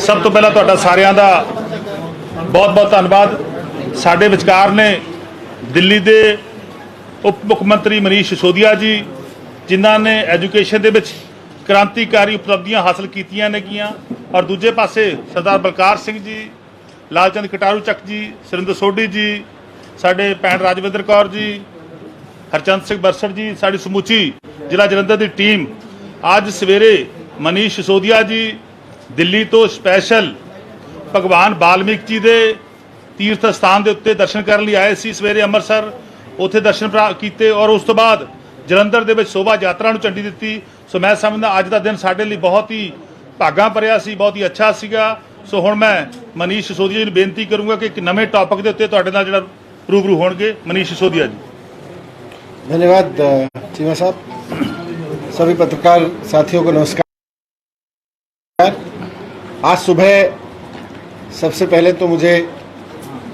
सब तो पहला तुहाडा सारिਆਂ ਦਾ बहुत-बहुत धन्यवाद। साडे विचकार ने दिल्ली के उप मुख्यमंत्री मनीष सिसोदिया जी, जिन्हां ने एजुकेशन दे विच क्रांतिकारी उपलब्धियां हासिल कीतियां नेगियां, और दूजे पासे सरदार बलकार सिंह जी, लालचंद कटारू चक जी, सुरिंदर सोढी जी, साडे भैन राजविंदर कौर जी, हरचंद सिंह बरसठ जी, साडी समूची जिला जलंधर की टीम अज सवेरे मनीष सिसोदिया जी दिल्ली तो स्पैशल भगवान वाल्मीकि जी के तीर्थ स्थान के उत्ते दर्शन करने लिए आए सी। सवेरे अमृतसर उत्थे दर्शन किए और उस तो बाद जलंधर के शोभा यात्रा झंडी दी। सो मैं समझदा अज का दिन साडे लिए बहुत ही भागा भरिया सी, बहुत ही अच्छा सीगा। सो हुण मैं मनीष सिसोदिया जी नूं बेनती करूँगा कि एक नवे टॉपिक के उत्ते तुहाडे नाल जिहड़ा रूबरू होणगे। मनीष सिसोदिया जी। धन्यवाद चीमा साहब। सभी पत्रकार साथियों को नमस्कार। आज सुबह सबसे पहले तो मुझे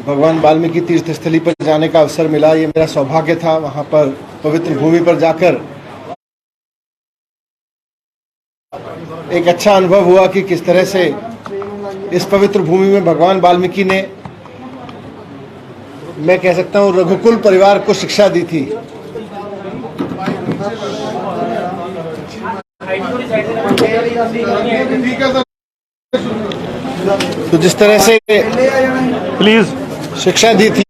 भगवान वाल्मीकि तीर्थ स्थली पर जाने का अवसर मिला। ये मेरा सौभाग्य था। वहां पर पवित्र भूमि पर जाकर एक अच्छा अनुभव हुआ कि किस तरह से इस पवित्र भूमि में भगवान वाल्मीकि ने, मैं कह सकता हूं, रघुकुल परिवार को शिक्षा दी थी। तो जिस तरह से प्लीज शिक्षा दी थी,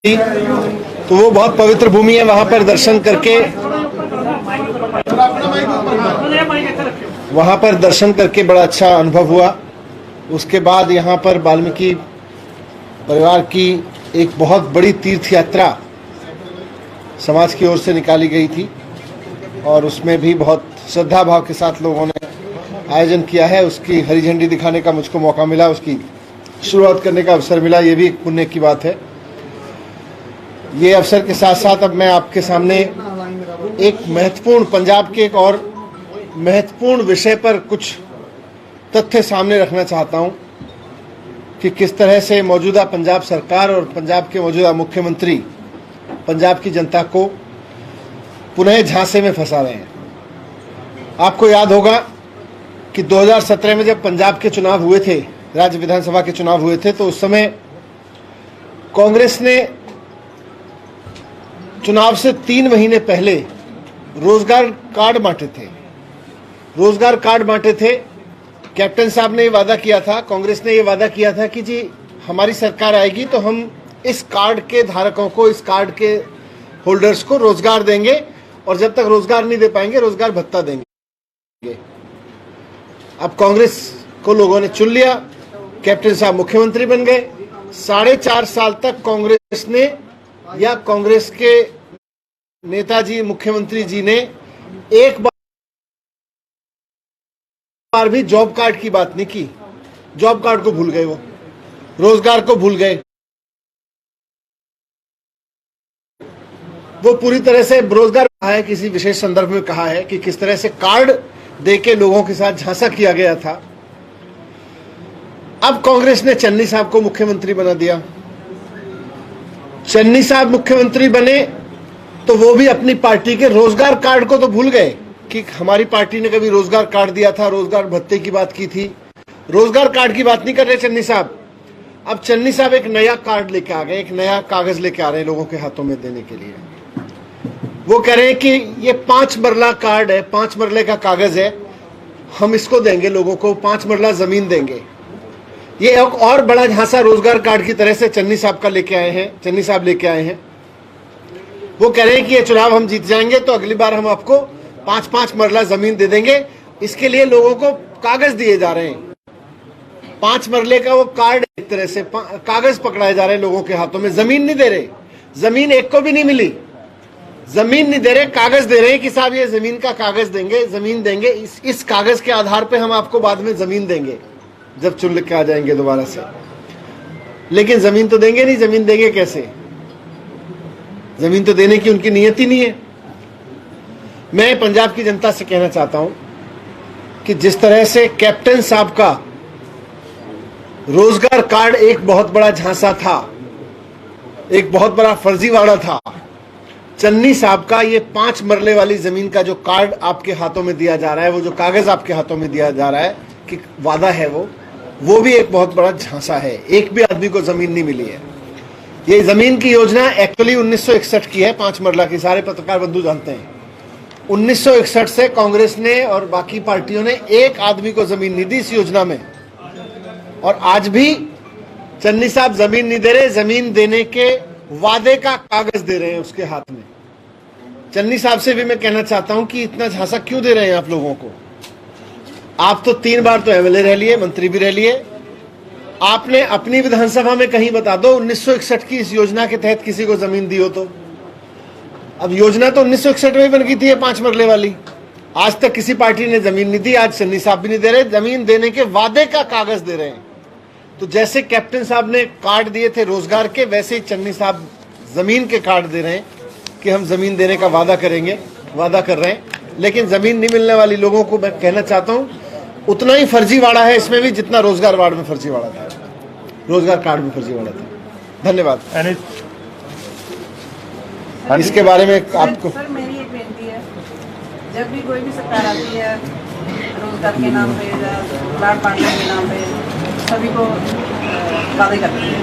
तो वो बहुत पवित्र भूमि है। वहां पर दर्शन करके बड़ा अच्छा अनुभव हुआ। उसके बाद यहाँ पर वाल्मीकि परिवार की एक बहुत बड़ी तीर्थ यात्रा समाज की ओर से निकाली गई थी, और उसमें भी बहुत श्रद्धा भाव के साथ लोगों ने आयोजन किया है। उसकी हरी झंडी दिखाने का मुझको मौका मिला, उसकी शुरुआत करने का अवसर मिला। ये भी एक पुण्य की बात है। ये अवसर के साथ साथ अब मैं आपके सामने एक महत्वपूर्ण, पंजाब के एक और महत्वपूर्ण विषय पर कुछ तथ्य सामने रखना चाहता हूं कि किस तरह से मौजूदा पंजाब सरकार और पंजाब के मौजूदा मुख्यमंत्री पंजाब की जनता को पुनः झांसे में फंसा रहे हैं। आपको याद होगा कि 2017 में जब पंजाब के चुनाव हुए थे, राज्य विधानसभा के चुनाव हुए थे, तो उस समय कांग्रेस ने चुनाव से 3 महीने पहले रोजगार कार्ड बांटे थे। कैप्टन साहब ने ये वादा किया था, कांग्रेस ने ये वादा किया था कि जी हमारी सरकार आएगी तो हम इस कार्ड के धारकों को, इस कार्ड के होल्डर्स को रोजगार देंगे, और जब तक रोजगार नहीं दे पाएंगे रोजगार भत्ता देंगे। अब कांग्रेस को लोगों ने चुन लिया, कैप्टन साहब मुख्यमंत्री बन गए। 4.5 साल तक कांग्रेस ने, या कांग्रेस के नेताजी मुख्यमंत्री जी ने, एक बार भी जॉब कार्ड की बात नहीं की। जॉब कार्ड को भूल गए, वो रोजगार को भूल गए। वो पूरी तरह से रोजगार है, किसी विशेष संदर्भ में कहा है कि किस तरह से कार्ड देके लोगों के साथ झांसा किया गया था। अब कांग्रेस ने चन्नी साहब को मुख्यमंत्री बना दिया। चन्नी साहब मुख्यमंत्री बने तो वो भी अपनी पार्टी के रोजगार कार्ड को तो भूल गए कि हमारी पार्टी ने कभी रोजगार कार्ड दिया था, रोजगार भत्ते की बात की थी। रोजगार कार्ड की बात नहीं कर रहे चन्नी साहब। अब चन्नी साहब एक नया कार्ड लेके आ गए, एक नया कागज लेके आ रहे हैं लोगों के हाथों में देने के लिए। वो कह रहे हैं कि ये 5 मरला कार्ड है, 5 मरले का कागज है, हम इसको देंगे लोगों को, 5 मरला जमीन देंगे। ये एक और बड़ा झांसा रोजगार कार्ड की तरह से चन्नी साहब लेके आए हैं। वो कह रहे हैं कि ये चुनाव हम जीत जाएंगे तो अगली बार हम आपको 5-5 मरला जमीन दे देंगे। इसके लिए लोगों को कागज दिए जा रहे हैं। 5 मरले का वो कार्ड, एक तरह से कागज पकड़ाए जा रहे हैं लोगों के हाथों में। जमीन नहीं दे रहे, जमीन एक को भी नहीं मिली। जमीन नहीं दे रहे, कागज दे रहे हैं कि साहब ये जमीन का कागज देंगे, जमीन देंगे, इस कागज के आधार पे हम आपको बाद में जमीन देंगे जब चुन के आ जाएंगे दोबारा से। लेकिन जमीन तो देंगे नहीं। जमीन देंगे कैसे? जमीन तो देने की उनकी नीयत ही नहीं है। मैं पंजाब की जनता से कहना चाहता हूं कि जिस तरह से कैप्टन साहब का रोजगार कार्ड एक बहुत बड़ा झांसा था, एक बहुत बड़ा फर्जीवाड़ा था, चन्नी साहब का ये 5 मरले वाली जमीन का जो कार्ड आपके हाथों में दिया जा रहा है, वो जो कागज आपके हाथों में दिया जा रहा है कि वादा है, वो भी एक बहुत बड़ा झांसा है। एक भी आदमी को जमीन नहीं मिली है। ये जमीन की योजना एक्चुअली 1961 की है, 5 मरला की, सारे पत्रकार बंधु जानते हैं। 1961 से कांग्रेस ने और बाकी पार्टियों ने एक आदमी को जमीन नहीं दी इस योजना में, और आज भी चन्नी साहब जमीन नहीं दे रहे, जमीन देने के वादे का कागज दे रहे हैं उसके हाथ में। चन्नी साहब से भी मैं कहना चाहता हूं कि इतना झांसा क्यों दे रहे हैं आप लोगों को? आप तो 3 बार तो एमएलए रह लिए, मंत्री भी रह लिए। आपने अपनी विधानसभा में कहीं बता दो 1961 की इस योजना के तहत किसी को जमीन दी हो तो? अब योजना तो 1961 में ही बन गई थी 5 मरले वाली, आज तक किसी पार्टी ने जमीन नहीं दी। आज चन्नी साहब भी नहीं दे रहे, जमीन देने के वादे का कागज दे रहे हैं। तो जैसे कैप्टन साहब ने कार्ड दिए थे रोजगार के, वैसे ही चन्नी साहब जमीन के कार्ड दे रहे हैं कि हम जमीन देने का वादा करेंगे, वादा कर रहे हैं। लेकिन जमीन नहीं मिलने वाली लोगों को मैं कहना चाहता हूं उतना ही फर्जीवाड़ा है इसमें भी जितना रोजगार वार्ड में फर्जीवाड़ा था, रोजगार कार्ड में फर्जीवाड़ा था। धन्यवाद। इसके बारे में आपको सर मेरी एक बेनती है, जब भी कोई भी सरकार आती है रोजगार के नाम पे या प्लाट बांटने के नाम पे सभी को वादे करती है।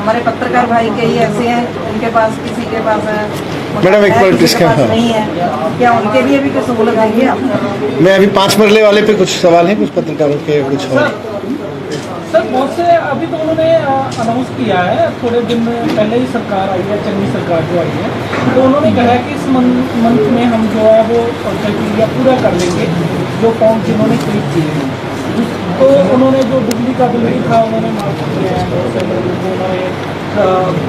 हमारे पत्रकार भाई कई ऐसे हैं उनके पास किसी के पास है, मैडम एक मिनट, किसी इसका के पास नहीं है, क्या उनके लिए भी कुछ सहूलत देंगे आप? मैं अभी 5 मरले वाले पे कुछ सवाल है, कुछ पत्रकारों के कुछ और। सर बहुत से अभी तो उन्होंने अनाउंस किया है, थोड़े दिन पहले ही सरकार आई है, चन्नी सरकार जो आई है, तो उन्होंने कहा है कि इस मंथ में हम जो है वो प्रक्रिया पूरा कर लेंगे जो फॉर्म जिन्होंने क्लिक किए हैं। तो उन्होंने जो बिजली का बिल भी था उन्होंने माफ किया है, उन्होंने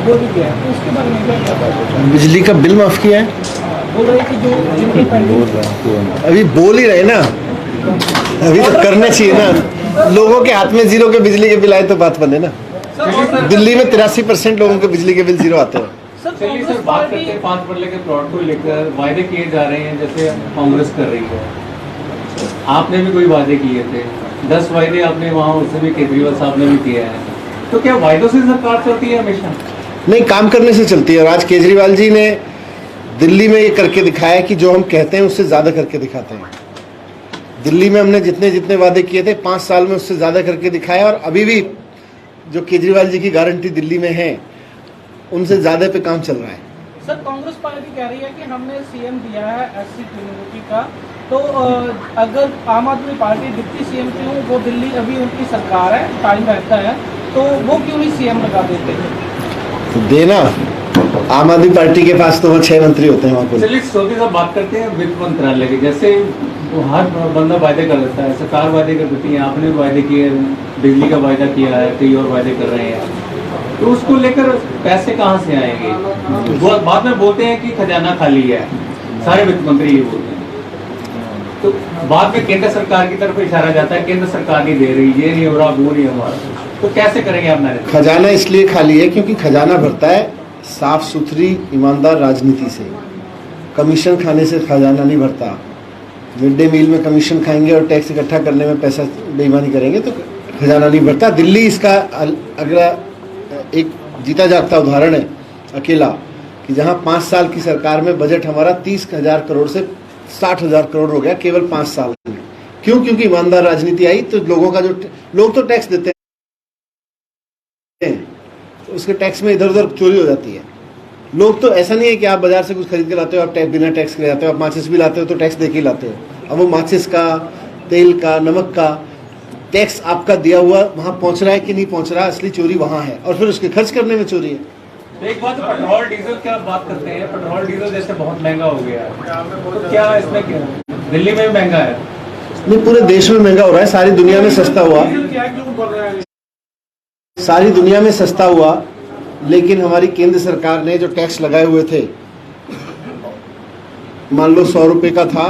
वो भी किया है, तो उसके बारे में क्या कहते? बिजली का बिल माफ किया है? बोल रहे कि जो जिनके पेंडिंग, अभी बोल ही रहे ना, अभी तो करना चाहिए ना। लोगों के हाथ में 0 के बिजली के बिल आए तो बात बने ना। दिल्ली में 83% लोगों के बिजली के बिल 0 आते हैं। चलिए सर, बात करते हैं 5 मरले के प्लॉट को लेकर। वायदे किए जा रहे हैं जैसे कांग्रेस कर रही है, आपने भी कोई वादे किए थे, 10 वायदे आपने वहाँ उससे भी केजरीवाल साहब ने भी किया है, तो क्या वायदों से सरकार चलती है हमेशा? नहीं, काम करने से चलती है। और आज केजरीवाल जी ने दिल्ली में ये करके दिखाया कि जो हम कहते हैं उससे ज्यादा करके दिखाते हैं। दिल्ली में हमने जितने जितने वादे किए थे 5 साल में उससे ज्यादा करके दिखाया, और अभी भी जो केजरीवाल जी की गारंटी दिल्ली में है उनसे ज्यादा पे काम चल रहा है। सर कांग्रेस पार्टी कह रही है कि हमने सीएम दिया है एससी कम्युनिटी का, तो अगर आम आदमी पार्टी डिप्टी सीएम की हो, वो दिल्ली अभी उनकी सरकार है, टाइम रहता है, तो वो क्यों नहीं सीएम लगा देते हैं? तो देना, आम आदमी पार्टी के पास तो वहाँ 6 मंत्री होते हैं वहाँ पर। चलिए सोदी साहब बात करते हैं वित्त मंत्रालय की। जैसे हर बंदा वायदे कर देता है, सरकार वायदे कर देती है, आपने भी वायदे किए, बिजली का वायदा किया है, कई और वायदे कर रहे हैं, तो उसको लेकर पैसे कहाँ से आएंगे? बाद में बोलते हैं कि खजाना खाली है, सारे वित्त मंत्री ये बोलते हैं, तो बाद में केंद्र सरकार की तरफ इशारा जाता है, केंद्र सरकार नहीं दे रही, ये नहीं हो रहा, वो नहीं हो रहा, तो कैसे करेंगे आप मैनेज? खजाना इसलिए खाली है क्योंकि खजाना भरता है साफ सुथरी ईमानदार राजनीति से। कमीशन खाने से खजाना नहीं भरता। मिड डे मील में कमीशन खाएंगे और टैक्स इकट्ठा करने में पैसा बेईमानी करेंगे तो खजाना नहीं भरता। दिल्ली इसका अगला एक जीता जागता उदाहरण है अकेला, कि जहां 5 साल की सरकार में बजट हमारा 30,000 करोड़ से 60,000 करोड़ हो गया केवल 5 साल में। क्यों? क्योंकि ईमानदार राजनीति आई। तो लोगों का जो लोग तो टैक्स देते हैं, तो उसके टैक्स में इधर उधर चोरी हो जाती है। लोग तो ऐसा नहीं है कि आप बाजार से कुछ खरीद के लाते हो, आप बिना टैक्स के लाते हो। आप माचिस भी लाते हो तो टैक्स दे के लाते हो। अब वो माचिस का, तेल का, नमक का टैक्स आपका दिया हुआ वहां पहुंच रहा है कि नहीं पहुंच रहा, असली चोरी वहां है, और फिर उसके खर्च करने में चोरी है। एक बात, पेट्रोल डीजल की आप बात करते हैं, पेट्रोल डीजल जैसे बहुत महंगा हो गया है, तो क्या इसमें क्यों दिल्ली में भी महंगा है? नहीं, पूरे देश में महंगा हो रहा है। सारी दुनिया में सस्ता हुआ, सारी दुनिया में सस्ता हुआ, लेकिन हमारी केंद्र सरकार ने जो टैक्स लगाए हुए थे, मान लो 100 रुपए का था,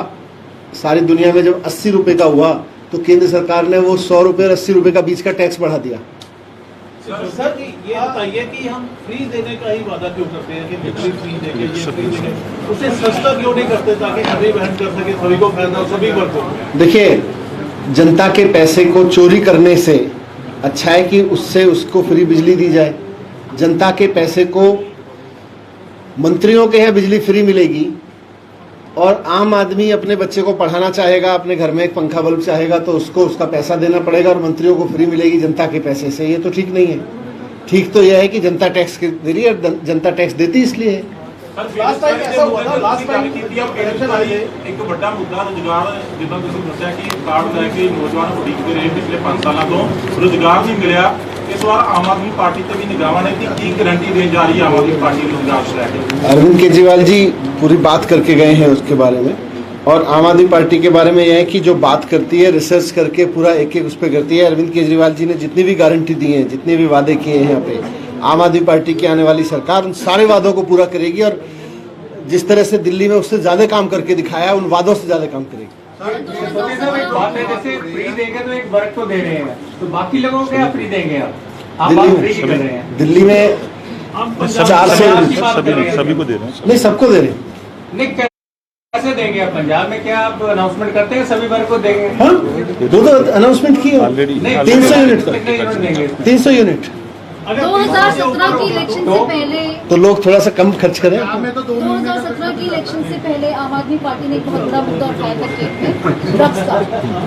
सारी दुनिया में जब 80 रुपए का हुआ तो केंद्र सरकार ने वो 100 रुपए और 80 रुपए का बीच का टैक्स बढ़ा दिया। सर ये बताइए कि हम फ्री देने का ही वादा क्यों करते हैं कि बिजली फ्री देंगे, ये फ्री देंगे, उसे सस्ता क्यों नहीं करते ताकि सभी वहन कर सके, सभी को फायदा हो, सभी वर्गों को? देखिए, जनता के पैसे को चोरी करने से अच्छा है कि उससे उसको फ्री बिजली दी जाए। जनता के पैसे को, मंत्रियों के यहाँ बिजली फ्री मिलेगी, और आम आदमी अपने बच्चे को पढ़ाना चाहेगा, अपने घर में एक पंखा बल्ब चाहेगा तो उसको उसका पैसा देना पड़ेगा और मंत्रियों को फ्री मिलेगी जनता के पैसे से। ये तो ठीक नहीं है। ठीक तो यह है कि जनता टैक्स दे रही है और जनता टैक्स देती इसलिए है। लास्ट टाइम ऐसा हुआ था, लास्ट टाइम इलेक्शन आए ਇੱਕ ਵੱਡਾ ਮੁੱਦਾ ਰੁਜ਼ਗਾਰ, ਜਿੱਦਾਂ ਤੁਸੀਂ ਦੱਸਿਆ ਕਿ ਕਾਰਡ ਲੈ ਕੇ ਨੌਜਵਾਨ ਉਡੀਕਦੇ ਰਹੇ ਪਿਛਲੇ 5 ਸਾਲਾਂ ਤੋਂ, ਰੁਜ਼ਗਾਰ ਨਹੀਂ ਮਿਲਿਆ। इस बार आम आदमी पार्टी ਤੇ ਵੀ ਨਿਗਾਹਾਂ ਨੇ ਕਿ गारंटी देने जा रही है आम आदमी पार्टी रोजगार से लेकर। अरविंद केजरीवाल जी पूरी बात करके गए हैं उसके बारे में, और आम आदमी पार्टी के बारे में यह है कि जो बात करती है रिसर्च करके पूरा एक एक उस पर करती है। अरविंद केजरीवाल जी ने जितनी भी गारंटी दी है, जितने भी वादे किए हैं यहाँ पे, आम आदमी पार्टी की आने वाली सरकार उन सारे वादों को पूरा करेगी और जिस तरह से दिल्ली में उससे ज्यादा काम करके दिखाया, उन वादों से ज्यादा काम करेगी। सोचिए साहब, एक बात है, जैसे फ्री देंगे तो एक वर्ग को दे रहे हैं, तो बाकी लोगों को क्या फ्री देंगे आप बात फ्री की कर रहे हैं। दिल्ली में 400 सभी को दे रहे हैं। नहीं, सबको दे रहे हैं। नहीं, कैसे देंगे आप? पंजाब में क्या आप अनाउंसमेंट करते हैं सभी वर्ग को देंगे? हाँ, दो तो अनाउंसमेंट की नहीं, 300 यूनिट का, कितने यूनिट देंगे? 300 यूनिट। 2017 की इलेक्शन से पहले तो लोग थोड़ा सा कम खर्च करें। 2017 की इलेक्शन से पहले आम आदमी पार्टी ने एक बहुत बड़ा मुद्दा उठाया था स्टेट में, ड्रग्स का।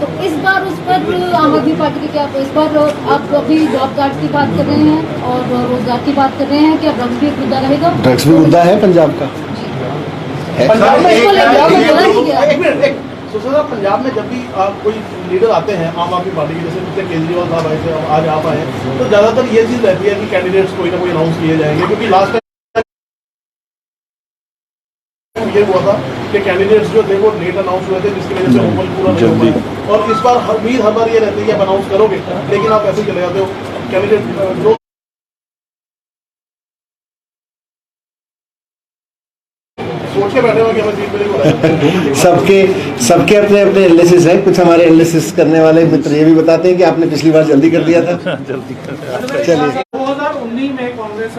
तो इस बार उस पर आम आदमी पार्टी की क्या, इस बार आप अभी जॉब कार्ड की बात कर रहे हैं और रोजगार की बात कर रहे हैं, क्या ड्रग्स भी एक मुद्दा रहेगा? ड्रग्स भी मुद्दा है पंजाब का। पंजाब में इसको लेकर बोला नहीं गया। एक मिनट, सुशा, पंजाब में जब भी कोई लीडर आते हैं आम आदमी पार्टी के, जैसे पिछले केजरीवाल साहब आए थे, आज आप आए हैं, तो ज्यादातर ये चीज रहती है कि कैंडिडेट्स कोई ना कोई अनाउंस किए जाएंगे, क्योंकि लास्ट टाइम ये हुआ था कि कैंडिडेट्स जो थे वो लेट अनाउंस हुए थे, जिसकी वजह से ओपन पूरा नहीं हो पाया। और इस बार उम्मीद हमारी ये रहती है कि आप अनाउंस करोगे, लेकिन आप ऐसे चले जाते हो। कैंडिडेट जो सोच के बैठे हुए कि हमें सीट मिलेगी। सबके अपने अपने एनालिसिस हैं। कुछ हमारे एनालिसिस करने वाले मित्र ये भी बताते हैं कि आपने पिछली बार जल्दी कर दिया था। चलिए। 2019 में कांग्रेस